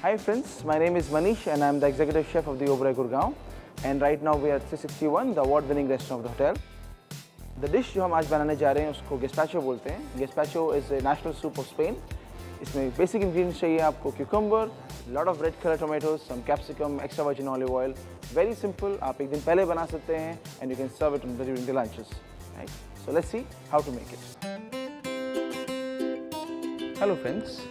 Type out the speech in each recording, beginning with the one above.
Hi friends, my name is Manish and I am the executive chef of the Oberoi Gurgaon, and right now we are at 361, the award-winning restaurant of the hotel. The dish जो हम आज बनाने जा रहे हैं उसको gazpacho बोलते हैं. Gazpacho is a national soup of Spain. इसमें basic ingredients चाहिए आपको cucumber, lot of red color tomatoes, some capsicum, extra virgin olive oil. Very simple. आप एक दिन पहले बना सकते हैं and you can serve it during the lunches. Right? So let's see how to make it. Hello friends.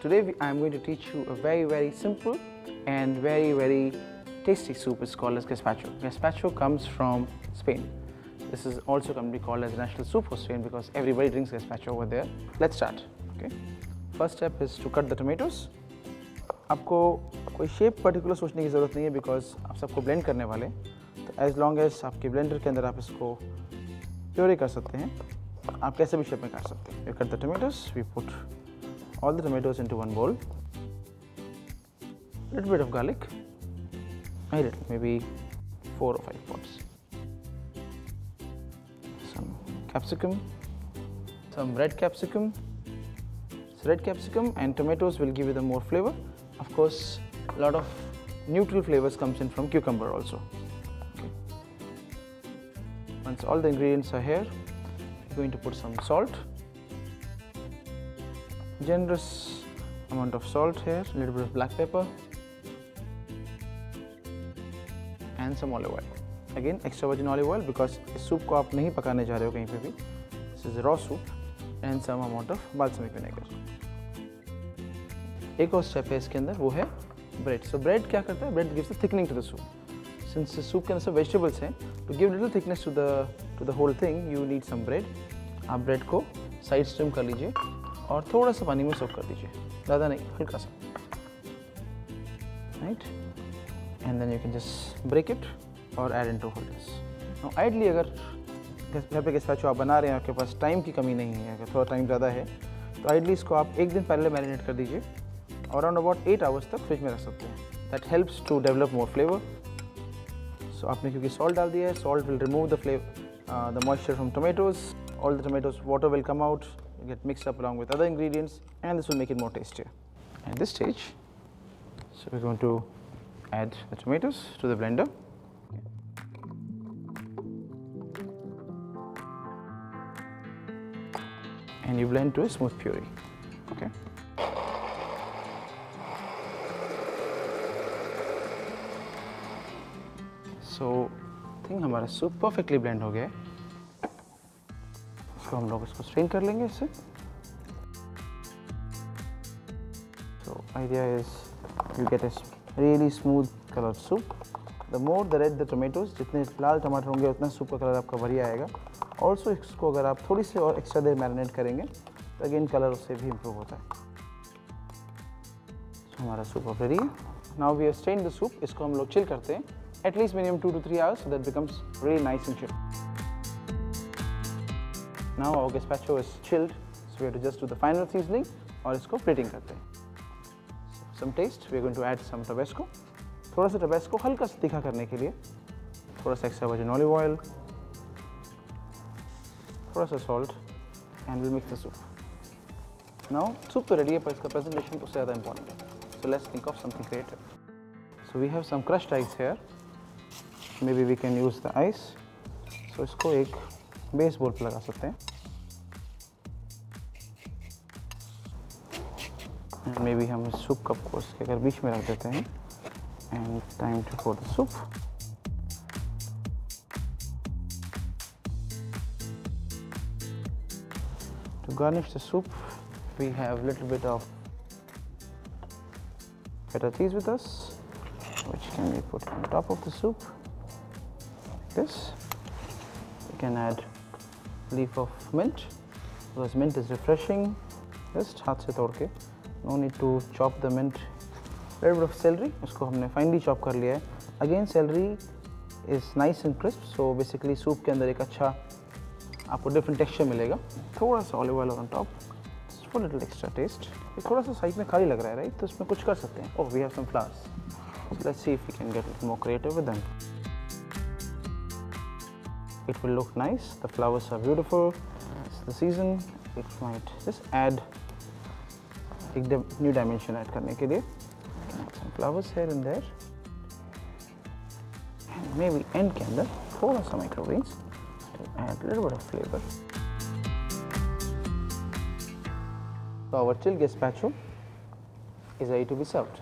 Today I am going to teach you a very simple and very tasty soup. It's called as gazpacho. Gazpacho comes from Spain. This is also commonly called as national soup for Spain because everybody drinks gazpacho over there. Let's start. Okay. First step is to cut the tomatoes. आपको कोई shape particular सोचने की ज़रूरत नहीं है because आप सबको blend करने वाले. तो as long as आपके blender के अंदर आप इसको प्योरी कर सकते हैं, आप कैसे भी शेप में काट सकते हैं. We cut the tomatoes. We put all the tomatoes into one bowl. Little bit of garlic. Very little, maybe 4 or 5 pods. Some capsicum. Some red capsicum. So red capsicum and tomatoes will give you the more flavor. Of course, a lot of neutral flavors comes in from cucumber also. Okay. Once all the ingredients are here, you're going to put some salt. Generous amount of salt here, a little bit of black pepper and some olive oil. Again extra virgin olive oil because इस soup को आप नहीं पकाने जा रहे हो कहीं पे भी. This is a raw soup and some amount of balsamic vinegar. एक और step है इसके अंदर, वो है bread. So bread क्या करता है? Bread gives the thickening to the soup. Since the soup के अंदर सब vegetables हैं, to give little thickness to the whole thing, you need some bread. आप bread को side stream कर लीजिए और थोड़ा सा पानी में सोक कर दीजिए, ज़्यादा नहीं, हल्का सा. Right? And then you can just break it or add into holders. Now ideally अगर घर पे gazpacho आप बना रहे हैं, आपके पास टाइम की कमी नहीं है, अगर थोड़ा टाइम ज़्यादा है, तो ideally इसको आप एक दिन पहले मैरिनेट कर दीजिए और around about 8 hours तक फ्रिज में रख सकते हैं. That helps to develop more flavor. So आपने क्योंकि salt डाल दिया है, salt will remove the flavor, the moisture from tomatoes. All the tomatoes water will come out, get mixed up along with other ingredients, and this will make it more tastier. At this stage, so we're going to add the tomatoes to the blender. And you blend to a smooth puree. Okay. So I think हमारा soup perfectly blend हो गया है. इसको हम लोग इसको strain कर लेंगे इससे. So idea is you get a really smooth colored soup. The more the red the tomatoes, जितने लाल टमाटर होंगे उतना सूप का कलर आपका बढ़िया आएगा. Also इसको अगर आप थोड़ी सी और एक्स्ट्रा देर मैरिनेट करेंगे तो अगेन कलर उससे भी इम्प्रूव होता है. So हमारा सूप अब रेडी है. Now we have strained the soup. इसको हम लोग चिल करते हैं at least minimum 2 to 3 hours so that it becomes really nice and chilled. Now our gazpacho is chilled, so we have to just do the final seasoning और इसको plating करते हैं. Some taste, we are going to add some tabasco. थोड़ा सा tabasco हल्का सा तीखा करने के लिए, थोड़ा सा extra virgin olive oil, थोड़ा सा salt, and we'll mix the soup. Now soup तो ready है पर इसका presentation उससे ज़्यादा important है. So let's think of something creative. So we have some crushed ice here. Maybe we can use the ice. So इसको एक base बोल पे लगा सकते हैं. And maybe हम इस soup cup को इसके अगर बीच में रख देते हैं. And time to pour the soup. To garnish the soup, we have a little bit of feta cheese with us, which can be put on top of the soup. Like this. We can add leaf of mint because mint is refreshing. Just हाथ से तोड़ के. No need to chop the mint. A little bit of celery, उसको हमने finely chop कर लिया है. Again celery is nice and crisp, so basically soup के अंदर एक अच्छा आपको different texture मिलेगा. थोड़ा सा olive oil on top, just for a little extra taste. ये थोड़ा सा साइड में खाली लग रहा है, right? तो इसमें कुछ कर सकते हैं. Oh, we have some flowers. So let's see if we can get a little more creative with them. It will look nice. The flowers are beautiful. It's the season. It might just add एक new dimension add करने के लिए. some flowers here and there, and maybe end candle, fold on some microgreens to add a little bit of flavor. So our chilled gazpacho is ready to be served.